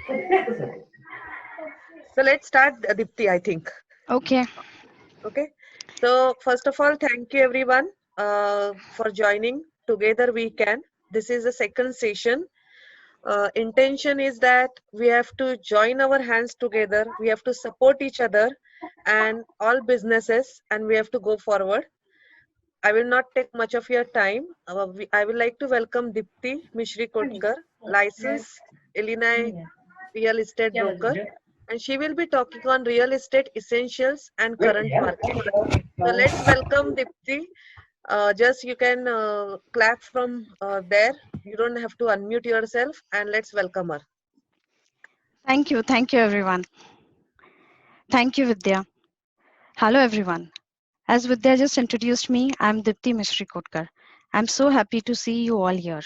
So let's start, Dipti, I think. Okay, Okay. So first of all, thank you everyone for joining. Together we can. This is the second session. Intention is that we have to join our hands together. We have to support each other and all businesses, and we have to go forward. I will not take much of your time. I would like to welcome Dipti Mishri Kotkar, licensed Illinois real estate broker, and she will be talking on real estate essentials and current market. So let's welcome Dipti. Just you can clap from there. You don't have to unmute yourself, and let's welcome her. thank you. Thank you, everyone. Thank you, Vidya. Hello, everyone. As Vidya just introduced me, I'm Dipti Mishri Kotkar. I'm so happy to see you all here.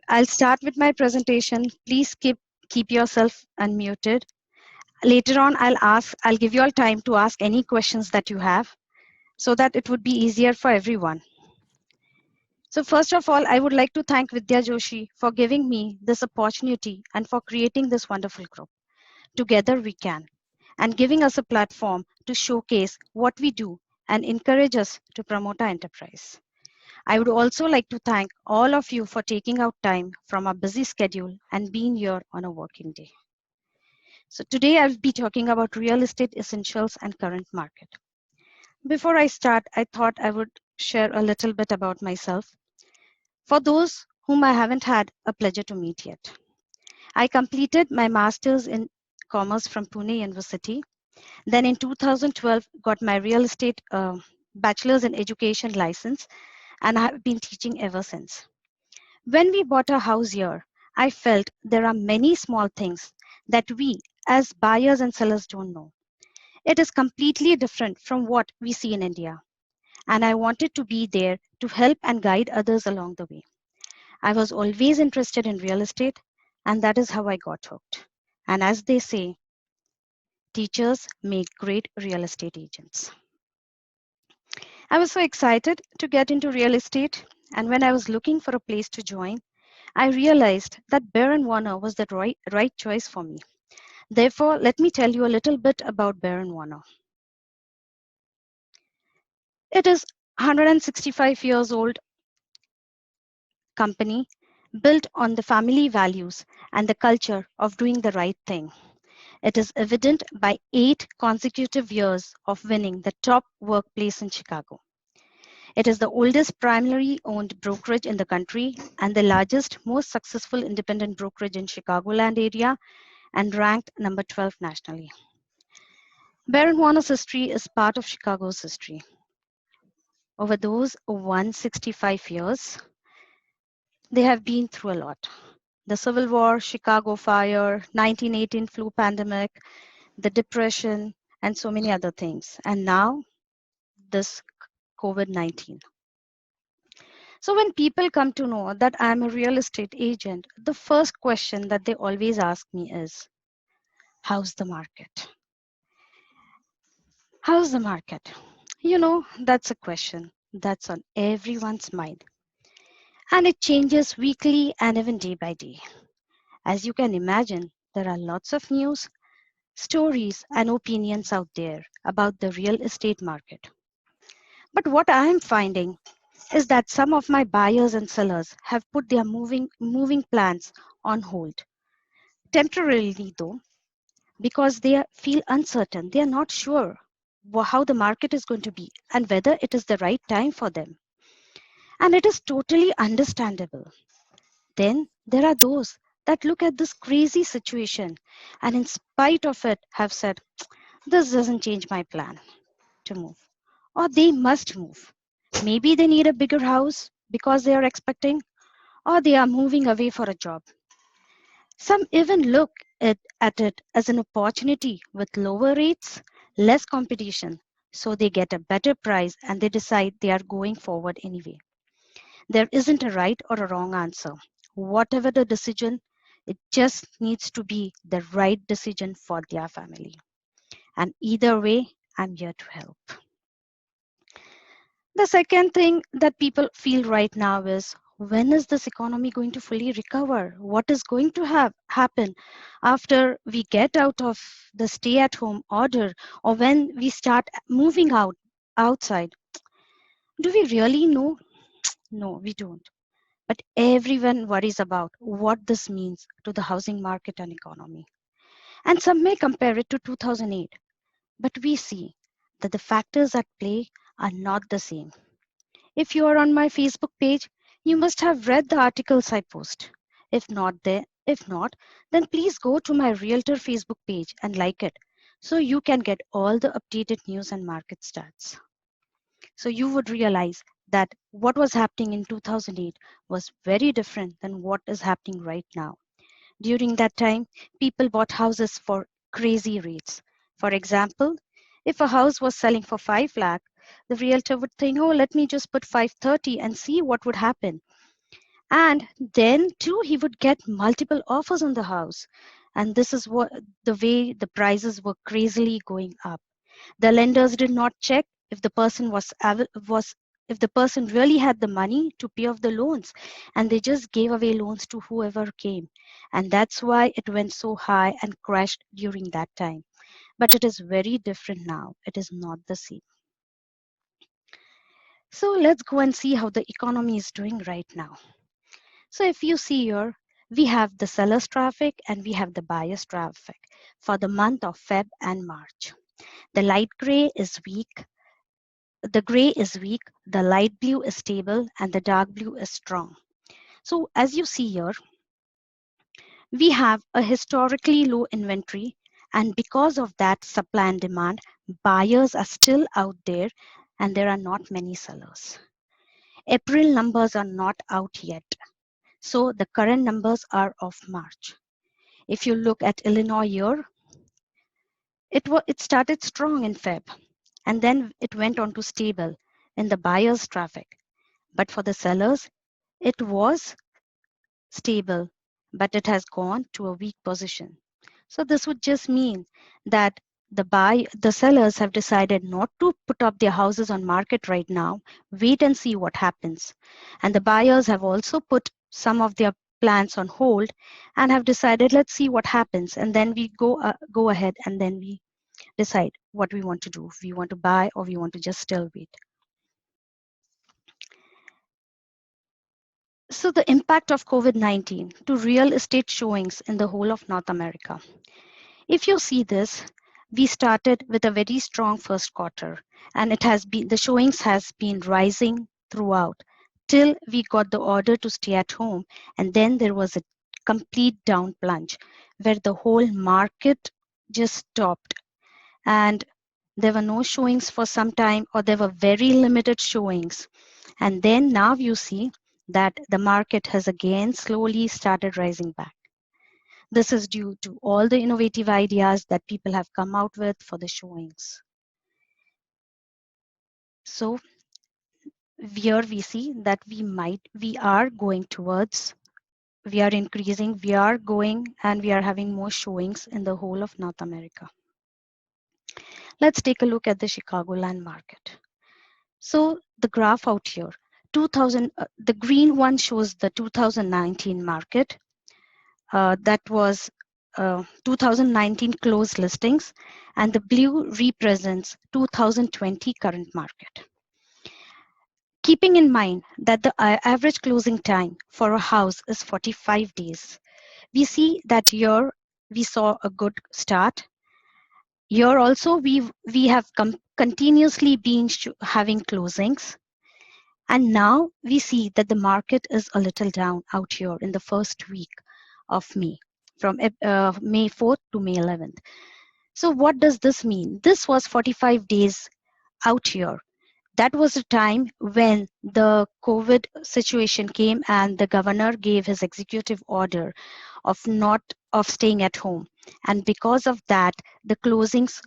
I'll start with my presentation. Please keep yourself unmuted. Later on, I'll give you all time to ask any questions that you have so that it would be easier for everyone. So first of all, I would like to thank Vidya Joshi for giving me this opportunity and for creating this wonderful group. Together we can, and giving us a platform to showcase what we do and encourage us to promote our enterprise. I would also like to thank all of you for taking out time from our busy schedule and being here on a working day. So today I'll be talking about real estate essentials and current market. Before I start, I thought I would share a little bit about myself. For those whom I haven't had a pleasure to meet yet, I completed my master's in commerce from Pune University. Then in 2012, got my real estate bachelor's in education license, and I have been teaching ever since. When we bought a house here, I felt there are many small things that we as buyers and sellers don't know. It is completely different from what we see in India, and I wanted to be there to help and guide others along the way. I was always interested in real estate, and that is how I got hooked. And as they say, teachers make great real estate agents. I was so excited to get into real estate, and when I was looking for a place to join, I realized that Baron Warner was the right choice for me. Therefore, let me tell you a little bit about Baron Warner. It is 165 years old company built on the family values and the culture of doing the right thing. It is evident by 8 consecutive years of winning the top workplace in Chicago. It is the oldest primarily owned brokerage in the country and the largest, most successful independent brokerage in Chicagoland area and ranked number 12 nationally. Baron Warner's history is part of Chicago's history. Over those 165 years, they have been through a lot. The Civil War, Chicago fire, 1918 flu pandemic, the Depression, and so many other things. And now, this COVID-19. So when people come to know that I'm a real estate agent, the first question that they always ask me is, how's the market? How's the market? You know, that's a question that's on everyone's mind. And it changes weekly and even day by day. As you can imagine, there are lots of news, stories, and opinions out there about the real estate market. But what I am finding is that some of my buyers and sellers have put their moving plans on hold. Temporarily though, because they feel uncertain, they are not sure how the market is going to be and whether it is the right time for them. And it is totally understandable. Then there are those that look at this crazy situation and in spite of it have said, this doesn't change my plan to move. Or they must move. Maybe they need a bigger house because they are expecting, or they are moving away for a job. Some even look at it as an opportunity with lower rates, less competition, so they get a better price and they decide they are going forward anyway. There isn't a right or a wrong answer. Whatever the decision, it just needs to be the right decision for their family. And either way, I'm here to help. The second thing that people feel right now is, when is this economy going to fully recover? What is going to happen after we get out of the stay at home order, or when we start moving outside? Do we really know? No, we don't. But everyone worries about what this means to the housing market and economy. And some may compare it to 2008, but we see that the factors at play are not the same. If you are on my Facebook page, you must have read the articles I post. If not, then please go to my Realtor Facebook page and like it so you can get all the updated news and market stats. So you would realize that what was happening in 2008 was very different than what is happening right now. During that time, people bought houses for crazy rates. For example, if a house was selling for 5 lakh, the realtor would think, oh, let me just put 530 and see what would happen. And then too, he would get multiple offers on the house. And this is what the way the prices were crazily going up. The lenders did not check if the person was if the person really had the money to pay off the loans, and they just gave away loans to whoever came. And that's why it went so high and crashed during that time. But it is very different now. It is not the same. So let's go and see how the economy is doing right now. So if you see here, we have the sellers traffic and we have the buyers traffic for the month of Feb and March. The light gray is weak, the gray is weak, the light blue is stable, and the dark blue is strong. So as you see here, we have a historically low inventory, and because of that supply and demand, buyers are still out there and there are not many sellers. April numbers are not out yet, so the current numbers are of March. If you look at Illinois here, it started strong in Feb, and then it went on to stable in the buyer's traffic. But for the sellers, it was stable, but it has gone to a weak position. So this would just mean that the sellers have decided not to put up their houses on market right now, wait and see what happens. And the buyers have also put some of their plans on hold and have decided, let's see what happens. And then we go ahead and then we decide what we want to do. If we want to buy or we want to just still wait. So the impact of COVID-19 to real estate showings in the whole of North America. If you see this, we started with a very strong first quarter, and the showings has been rising throughout till we got the order to stay at home, and then there was a complete down plunge where the whole market just stopped, and there were no showings for some time, or there were very limited showings. And then now you see that the market has again slowly started rising back. This is due to all the innovative ideas that people have come out with for the showings. So here we see that we are going towards, we are increasing, we are going and we are having more showings in the whole of North America. Let's take a look at the Chicagoland market. So the graph out here, the green one shows the 2019 market. That was 2019 closed listings, and the blue represents 2020 current market. Keeping in mind that the average closing time for a house is 45 days, we see that here we saw a good start. Here also we have continuously been having closings. And now we see that the market is a little down out here in the first week of May, from May 4th to May 11th. So what does this mean? This was 45 days out here. That was a time when the COVID situation came and the governor gave his executive order of staying at home. And because of that, the closings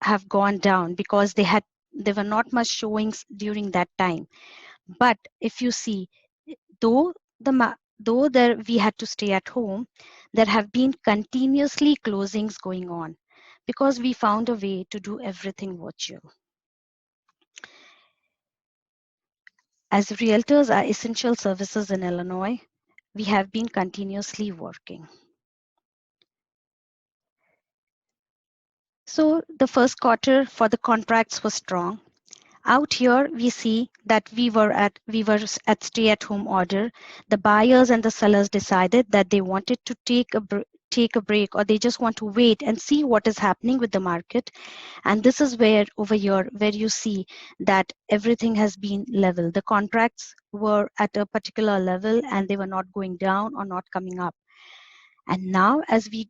have gone down because there were not much showings during that time. But if you see, though we had to stay at home, there have been continuously closings going on because we found a way to do everything virtual. As realtors are essential services in Illinois, we have been continuously working. So the first quarter for the contracts was strong. Out here, we see that we were at stay-at-home order. The buyers and the sellers decided that they wanted to take a break, or they just want to wait and see what is happening with the market. And this is where over here where you see that everything has been level. The contracts were at a particular level and they were not going down or not coming up. And now as we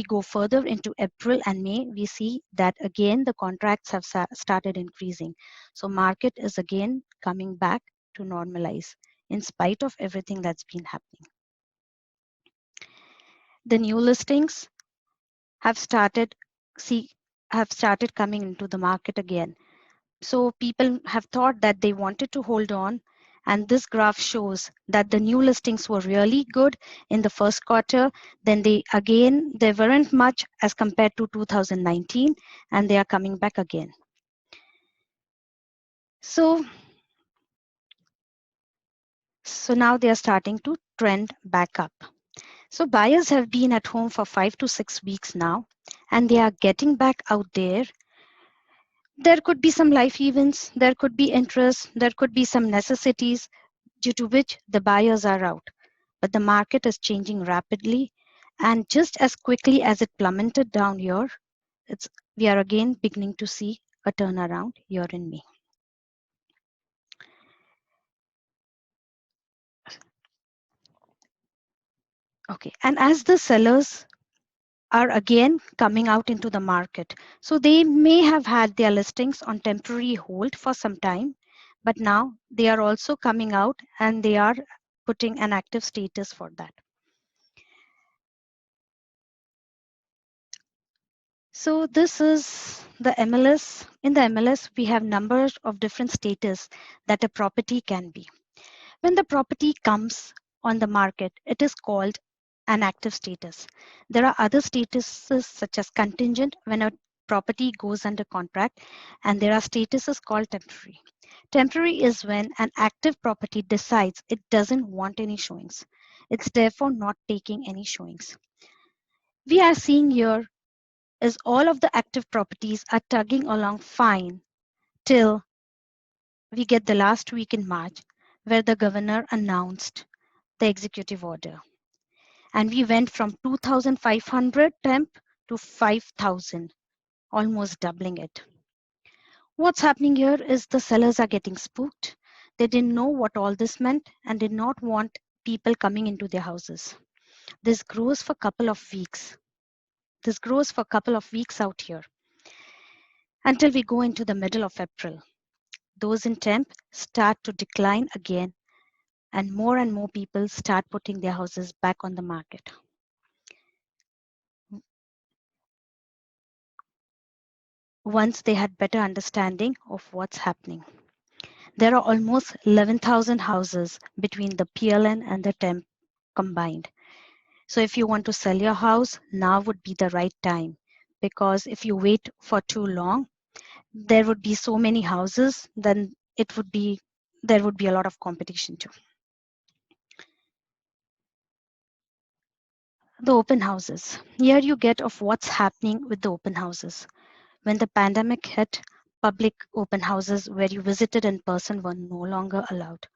go further into April and May, we see that again the contracts have started increasing. So market is again coming back to normalize in spite of everything that's been happening. The new listings have started coming into the market again. So people have thought that they wanted to hold on, and this graph shows that the new listings were really good in the first quarter. Then they weren't much as compared to 2019, and they are coming back again. So now they are starting to trend back up. So buyers have been at home for 5 to 6 weeks now, and they are getting back out there. There could be some life events, there could be interest, there could be some necessities due to which the buyers are out. But the market is changing rapidly, and just as quickly as it plummeted down here, we are again beginning to see a turnaround here in May. Okay, and as the sellers are again coming out into the market, so they may have had their listings on temporary hold for some time, but now they are also coming out and they are putting an active status for that. So this is the MLS. In the MLS, we have numbers of different status that a property can be. When the property comes on the market, it is called an active status. There are other statuses such as contingent when a property goes under contract, and there are statuses called temporary. Temporary is when an active property decides it doesn't want any showings. It's therefore not taking any showings. We are seeing here is all of the active properties are tugging along fine till we get the last week in March, where the governor announced the executive order. And we went from 2,500 temp to 5,000, almost doubling it. What's happening here is the sellers are getting spooked. They didn't know what all this meant and did not want people coming into their houses. This grows for a couple of weeks. This grows for a couple of weeks out here until we go into the middle of April. Those in temp start to decline again, and more people start putting their houses back on the market. Once they had better understanding of what's happening. There are almost 11,000 houses between the PLN and the temp combined. So if you want to sell your house, now would be the right time, because if you wait for too long, there would be so many houses, then there would be a lot of competition too. The open houses. Here you get of what's happening with the open houses. When the pandemic hit, public open houses where you visited in person were no longer allowed.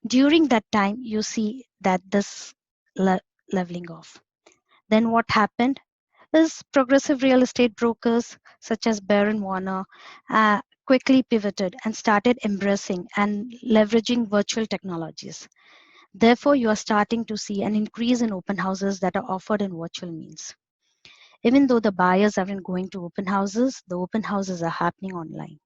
During that time, you see that this leveling off. Then what happened is progressive real estate brokers such as Baron Warner quickly pivoted and started embracing and leveraging virtual technologies. Therefore, you are starting to see an increase in open houses that are offered in virtual means. Even though the buyers aren't going to open houses, the open houses are happening online.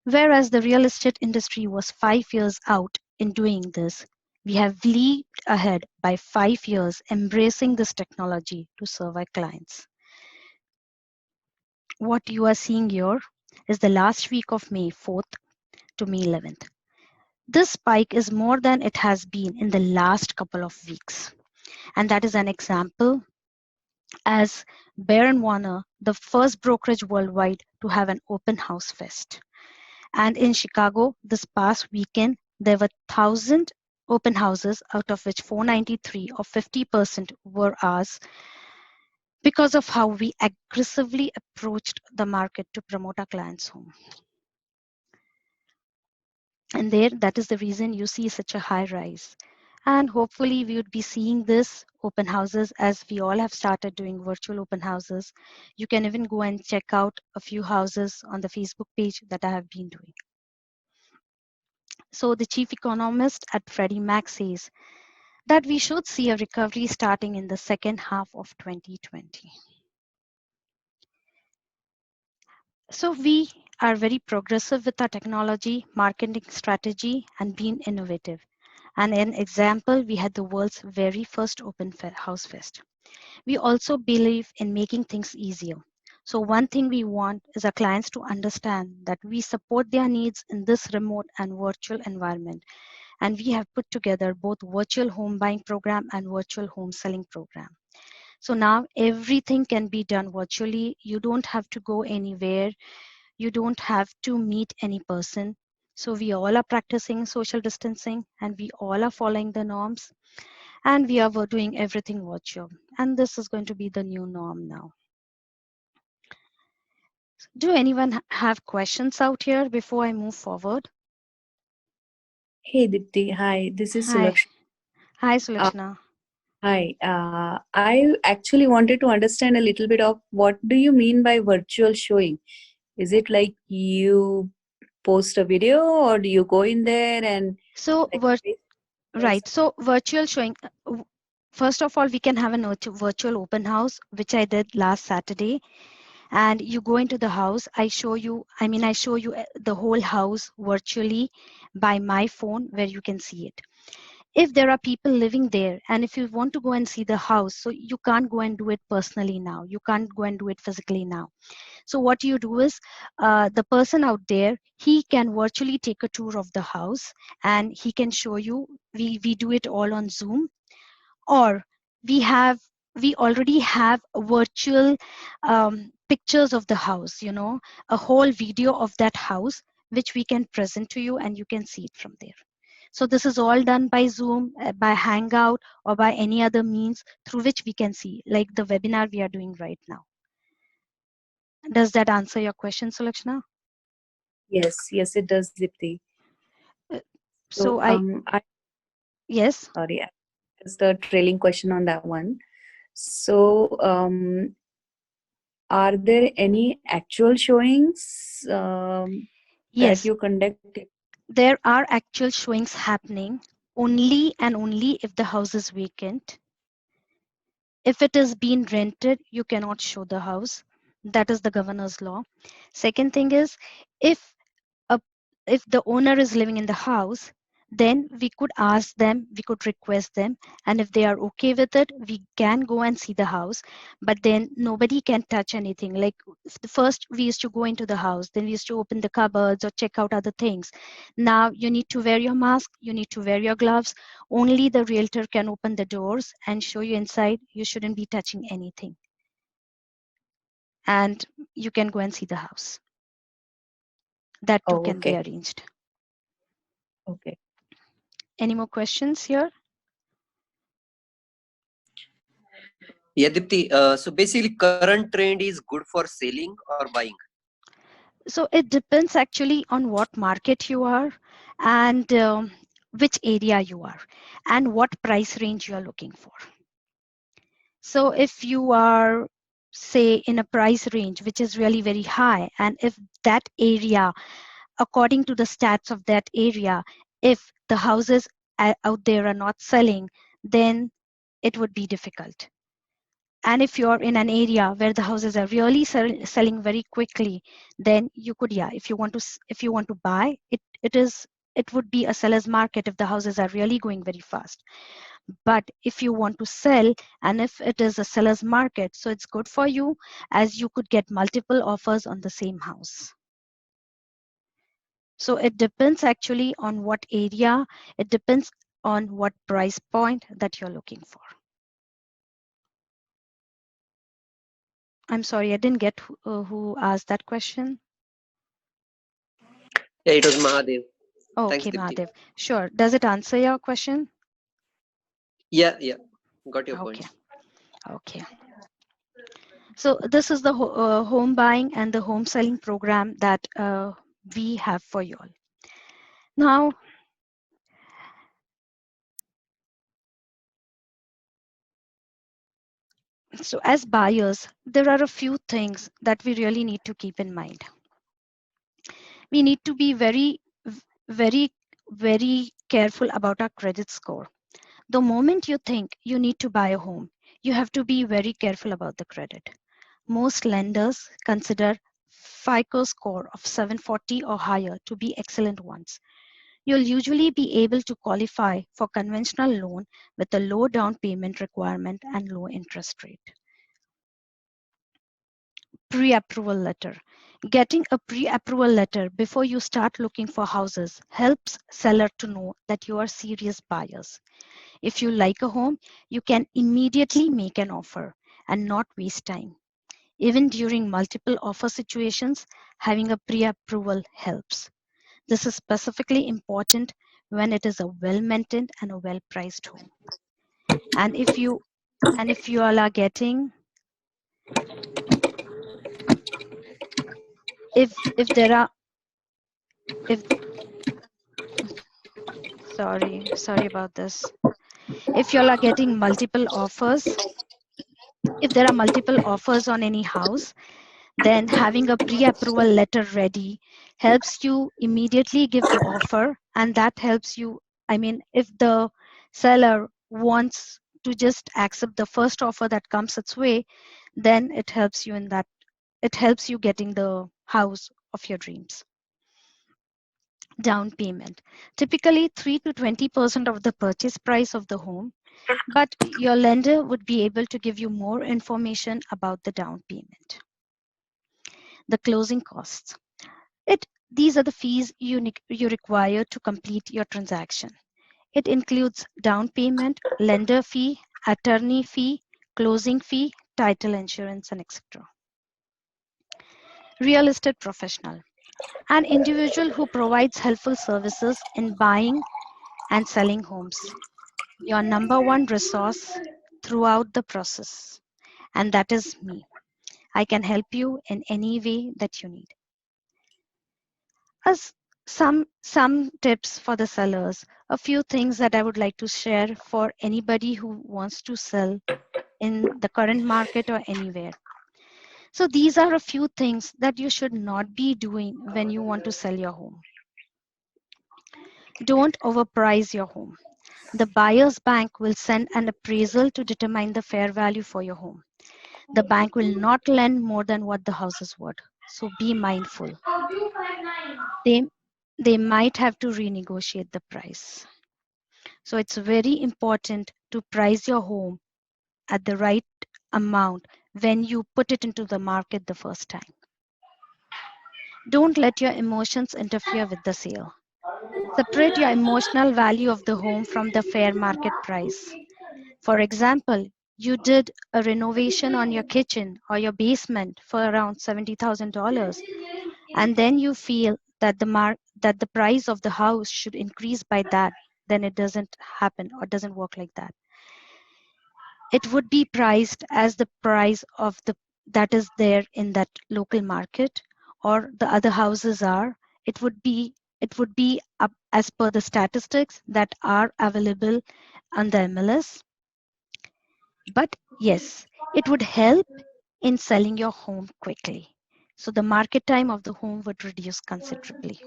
Whereas the real estate industry was 5 years out in doing this, we have leaped ahead by 5 years embracing this technology to serve our clients. What you are seeing here is the last week of May 4th to May 11th. This spike is more than it has been in the last couple of weeks. And that is an example as Baron Warner, the first brokerage worldwide to have an open house fest. And in Chicago, this past weekend, there were 1,000 open houses, out of which 493 or 50% were ours, because of how we aggressively approached the market to promote our clients' home. And that is the reason you see such a high rise. And hopefully we would be seeing this open houses, as we all have started doing virtual open houses. You can even go and check out a few houses on the Facebook page that I have been doing. So the chief economist at Freddie Mac says that we should see a recovery starting in the second half of 2020. So we are very progressive with our technology, marketing strategy, and being innovative. And an example, we had the world's very first open house fest. We also believe in making things easier. So one thing we want is our clients to understand that we support their needs in this remote and virtual environment. And we have put together both virtual home buying program and virtual home selling program. So now everything can be done virtually. You don't have to go anywhere. You don't have to meet any person. So we all are practicing social distancing, and we all are following the norms, and we are doing everything virtual. And this is going to be the new norm now. Do anyone have questions out here before I move forward? Hey Dipti, hi, this is Hi. Sulakshmi. Hi, Sulakshna. Hi, I actually wanted to understand a little bit of what do you mean by virtual showing? Is it like you post a video, or do you go in there and So, right. So virtual showing, first of all, we can have a virtual open house, which I did last Saturday. And you go into the house, I show you the whole house virtually by my phone, where you can see it. If there are people living there, and if you want to go and see the house, so you can't go and do it personally now, you can't go and do it physically now. So what you do is, the person out there, he can virtually take a tour of the house, and he can show you. We do it all on Zoom, or we already have virtual pictures of the house, a whole video of that house, which we can present to you, and you can see it from there. So this is all done by Zoom, by Hangout, or by any other means through which we can see, like the webinar we are doing right now. Does that answer your question, Sulakshna? Yes, it does, Dipti. So yes. Sorry, just a trailing question on that one. So, are there any actual showings Yes, that you conduct? there are actual showings happening, only and only if the house is vacant. If it is being rented, you cannot show the house. That is the governor's law. Second thing is, if if the owner is living in the house, then we could ask them, we could request them, and if they are okay with it, we can go and see the house. But then nobody can touch anything. Like, first we used to go into the house, then we used to open the cupboards or check out other things. Now you need to wear your mask, you need to wear your gloves. Only the realtor can open the doors and show you inside. You shouldn't be touching anything, and you can go and see the house. That too can be arranged. Okay. Any more questions here? Yeah, Dipti. So basically, current trend is good for selling or buying. So it depends actually on what market you are, and which area you are, and what price range you are looking for. So if you are, say, in a price range which is really very high, and if that area, according to the stats of that area, if the houses out there are not selling, then it would be difficult. And if you're in an area where the houses are really selling very quickly, then you could, if you want to buy it, it would be a seller's market if the houses are really going very fast. But if you want to sell, and if it is a seller's market, so it's good for you, as you could get multiple offers on the same house. So it depends actually on what area, it depends on what price point that you're looking for. I'm sorry, I didn't get who asked that question. Yeah, it was Mahadev. Thanks, Okay, Dipti. Mahadev. Sure. Does it answer your question? Yeah, got your Okay. points. Okay. So this is the home buying and the home selling program that we have for you all. Now, so as buyers, there are a few things that we really need to keep in mind. We need to be very, very careful about our credit score. The moment you think you need to buy a home, you have to be very careful about the credit. Most lenders consider FICO score of 740 or higher to be excellent ones. You'll usually be able to qualify for conventional loan with a low down payment requirement and low interest rate. Pre-approval letter. Getting a pre-approval letter before you start looking for houses helps seller to know that you are serious buyers. If you like a home, you can immediately make an offer and not waste time. Even during multiple offer situations, having a pre-approval helps. This is specifically important when it is a well-maintained and a well-priced home. And if you all are getting, if there are, if sorry about this. If you all are getting multiple offers, if there are multiple offers on any house, then having a pre-approval letter ready helps you immediately give the offer, and that helps you. I mean, if the seller wants to just accept the first offer that comes its way, then it helps you in that. It helps you getting the house of your dreams. Down payment. Typically 3 to 20% of the purchase price of the home, but your lender would be able to give you more information about the down payment. The closing costs. These are the fees you require to complete your transaction. It includes down payment, lender fee, attorney fee, closing fee, title insurance, and etc. Real estate professional. An individual who provides helpful services in buying and selling homes. Your number one resource throughout the process. And that is me. I can help you in any way that you need. As some tips for the sellers, a few things that I would like to share for anybody who wants to sell in the current market or anywhere. So these are a few things that you should not be doing when you want to sell your home. Don't overprice your home. The buyer's bank will send an appraisal to determine the fair value for your home. The bank will not lend more than what the house is worth. So be mindful. They might have to renegotiate the price. So it's very important to price your home at the right amount when you put it into the market the first time. Don't let your emotions interfere with the sale. Separate your emotional value of the home from the fair market price. For example, you did a renovation on your kitchen or your basement for around $70,000, and then you feel that the price of the house should increase by that. Then it doesn't happen or doesn't work like that. It would be priced as the price of the that is there in that local market, or the other houses are. It would be up as per the statistics that are available on the MLS. But yes, it would help in selling your home quickly. So the market time of the home would reduce considerably.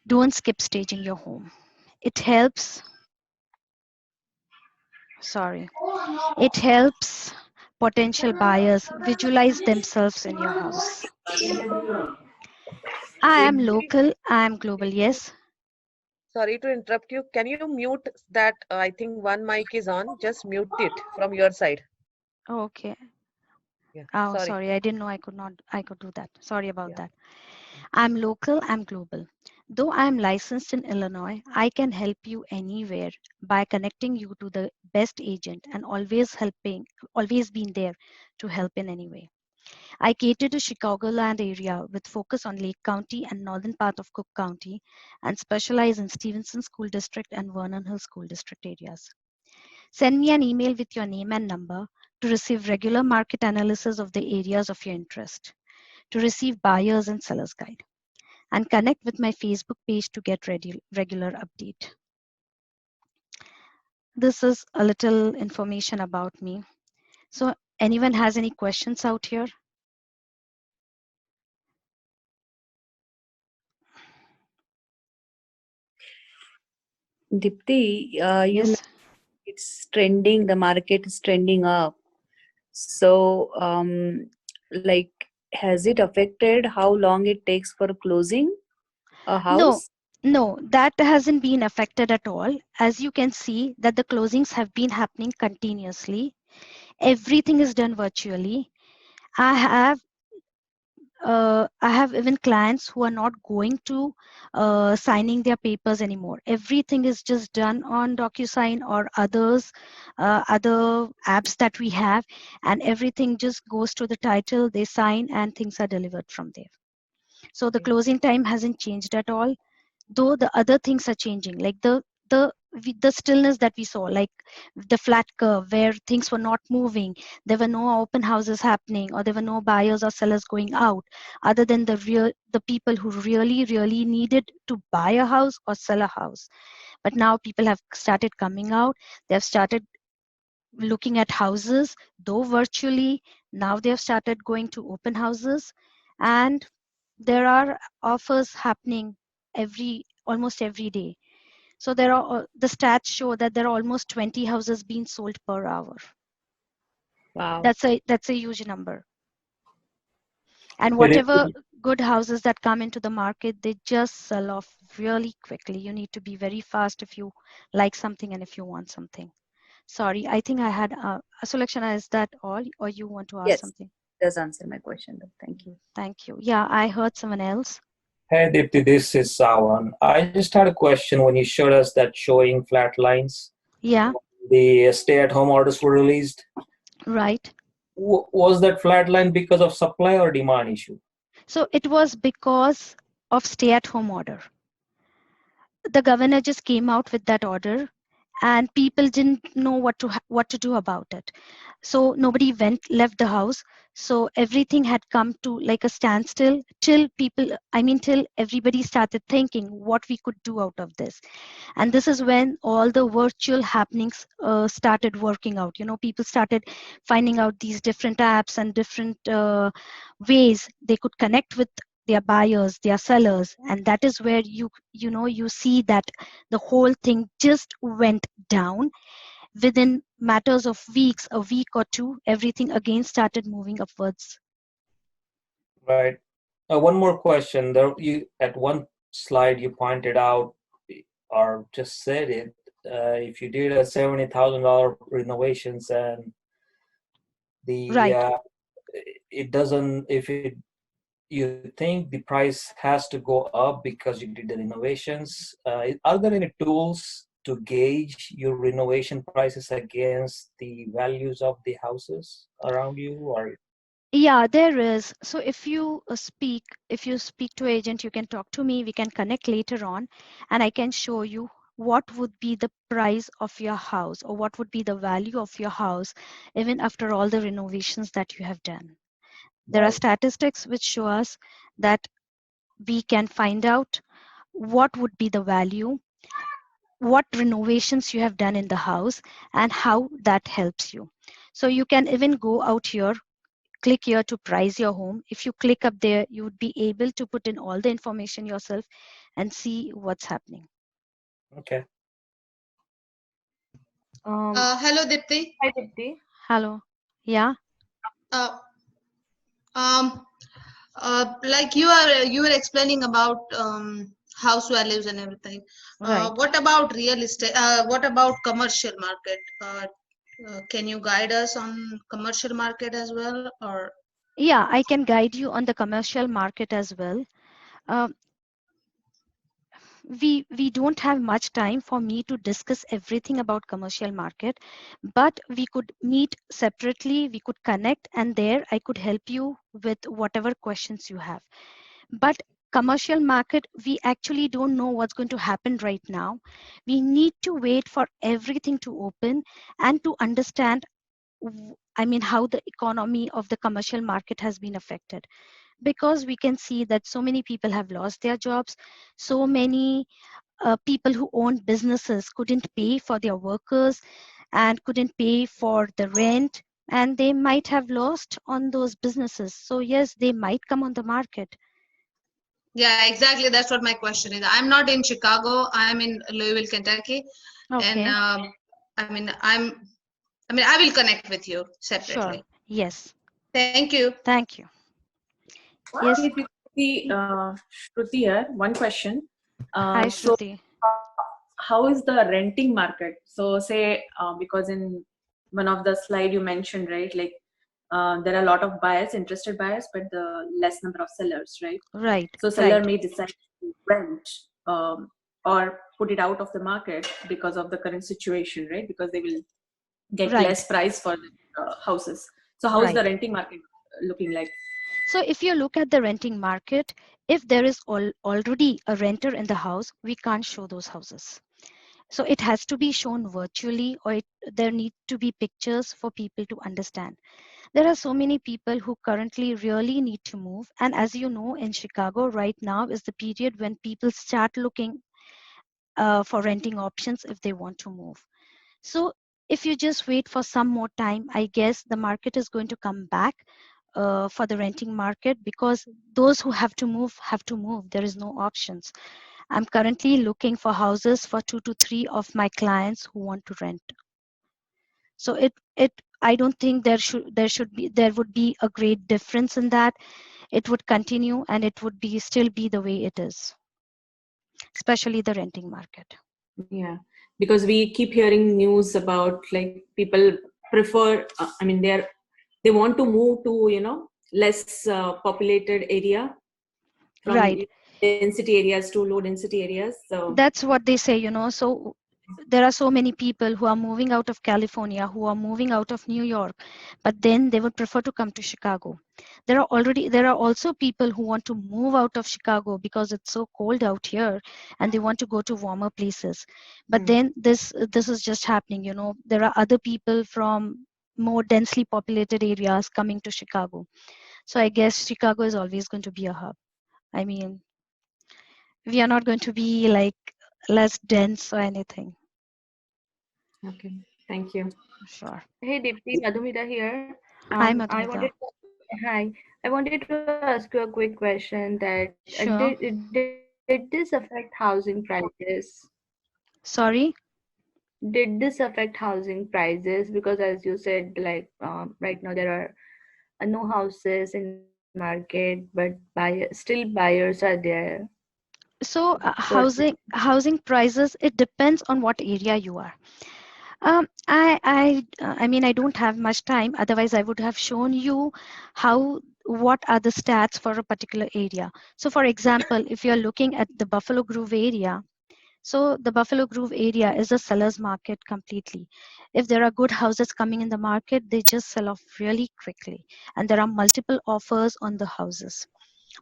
Don't skip staging your home. It helps, it helps potential buyers visualize themselves in your house. I am local, I am global. Yes. Sorry to interrupt you. Can you mute that? I think one mic is on. Just mute it from your side. Okay. Yeah. Oh, Sorry. sorry. I didn't know I could do that. Sorry about Yeah. that. I'm local, I'm global. Though I'm licensed in Illinois, I can help you anywhere by connecting you to the best agent and always been there to help in any way. I cater to Chicagoland area with focus on Lake County and northern part of Cook County and specialize in Stevenson School District and Vernon Hills School District areas. Send me an email with your name and number to receive regular market analysis of the areas of your interest, to receive buyers and sellers guide, and connect with my Facebook page to get regular update. This is a little information about me. So anyone has any questions out here? Dipti, you Yes. it's trending, the market is trending up. So, like, has it affected how long it takes for closing a No, house? no, that hasn't been affected at all. As you can see that the closings have been happening continuously. Everything is done virtually. I have even clients who are not going to signing their papers anymore. Everything is just done on DocuSign or other apps that we have, and everything just goes to the title, they sign, and things are delivered from there. So the closing time hasn't changed at all, though the other things are changing, like the stillness that we saw, like the flat curve where things were not moving, there were no open houses happening, or there were no buyers or sellers going out, other than the people who really needed to buy a house or sell a house. But now people have started coming out, they have started looking at houses, though virtually. Now they have started going to open houses, and there are offers happening almost every day. So there are the stats show that there are almost 20 houses being sold per hour. Wow. That's a huge number. And Yeah, whatever good houses that come into the market, they just sell off really quickly. You need to be very fast if you like something and if you want something. Sorry, I think I had a selection. Is that all, or you want to ask Yes, something? does answer my question though. Thank you. Thank you. Yeah, I heard someone else. Hey Dipti, this is Sawan. I just had a question when you showed us that showing flat lines. Yeah, The stay-at-home orders were released. right. Was that flat line because of supply or demand issue? So it was because of stay-at-home order. The governor just came out with that order, and people didn't know what to do about it. So nobody left the house. So everything had come to like a standstill till everybody started thinking what we could do out of this. And this is when all the virtual happenings started working out. People started finding out these different apps and different ways they could connect with their buyers, their sellers, and that is where you see that the whole thing just went down. Within matters of weeks, a week or two, everything again started moving upwards. Right. One more question. At one slide you pointed out or just said it. If you did a $70,000 renovations and Right. it doesn't, if it you think the price has to go up because you did the renovations, are there any tools to gauge your renovation prices against the values of the houses around you? Or Yeah, there is. So if you speak to agent, you can talk to me, we can connect later on, and I can show you what would be the price of your house, or what would be the value of your house even after all the renovations that you have done. There are right, statistics which show us that we can find out what would be the value, what renovations you have done in the house, and how that helps you. So you can even go out here, click here to price your home. If you click up there, you would be able to put in all the information yourself and see what's happening. okay. Hello, Dipti. Hi, Dipti. Hello. Yeah. Uh, um, like you were explaining about house values and everything. Right. What about real estate? What about commercial market? Can you guide us on commercial market as well, or? Yeah, I can guide you on the commercial market as well. Um, we don't have much time for me to discuss everything about commercial market, but we could meet separately, we could connect, and there I could help you with whatever questions you have. But commercial market, we actually don't know what's going to happen right now. We need to wait for everything to open and to understand how the economy of the commercial market has been affected, because we can see that so many people have lost their jobs. So many people who owned businesses couldn't pay for their workers and couldn't pay for the rent, and they might have lost on those businesses. So yes, they might come on the market. Yeah, exactly. That's what my question is. I'm not in Chicago. I'm in Louisville, Kentucky, and Okay, I will connect with you sure. separately. Yes, Thank you. thank you. Yes. Hey, Dipti, Shruti here. One question. Hi, So, Shruti. how is the renting market? So, say because in one of the slide you mentioned, right, like there are a lot of buyers, interested buyers, but the less number of sellers, right? Right, So, seller right. may decide to rent or put it out of the market because of the current situation, right? Because they will get Right. less price for the houses. So, how is the Right. renting market looking like? So if you look at the renting market, if there is already a renter in the house, we can't show those houses. So it has to be shown virtually, or there need to be pictures for people to understand. There are so many people who currently really need to move. And as you know, in Chicago right now is the period when people start looking for renting options if they want to move. So if you just wait for some more time, I guess the market is going to come back for the renting market, because those who have to move have to move. There is no options. I'm currently looking for houses for 2 to 3 of my clients who want to rent. So I don't think there would be a great difference in that. It would continue and it would still be the way it is, especially the renting market. Yeah, because we keep hearing news about like people prefer. They want to move to less populated area from Right. density areas to low density areas. So That's what they say. So there are so many people who are moving out of California, who are moving out of New York, but then they would prefer to come to Chicago. There are also people who want to move out of Chicago because it's so cold out here and they want to go to warmer places. But then this is just happening. There are other people from more densely populated areas coming to Chicago. So I guess Chicago is always going to be a hub. I mean, we are not going to be like less dense or anything. okay, thank you. Sure. Hey Dipti, Madhumita here. Hi, I Madhumita. wanted to ask you a quick question that Sure. did this affect housing prices? Sorry. Did this affect housing prices? Because as you said, like right now there are no houses in market, but still buyers are there. So So housing prices, it depends on what area you are. I don't have much time. Otherwise, I would have shown you what are the stats for a particular area. So, for example, if you're looking at the Buffalo Grove area, so the Buffalo Grove area is a seller's market completely. If there are good houses coming in the market, they just sell off really quickly, and there are multiple offers on the houses.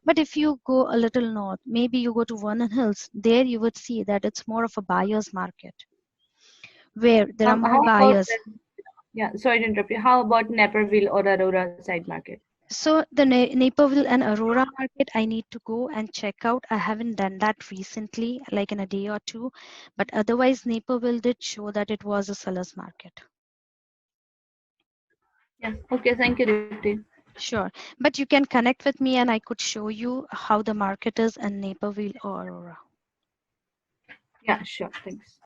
But if you go a little north, maybe you go to Vernon Hills, there you would see that it's more of a buyer's market where there are more how about buyers. sorry to interrupt you. How about Naperville or Aurora side market? So the Naperville and Aurora market, I need to go and check out. I haven't done that recently, like in a day or two, but otherwise Naperville did show that it was a seller's market. Yeah. Okay. Thank you, Dipti. Sure, but you can connect with me and I could show you how the market is in Naperville or Aurora. Yeah, sure. Thanks.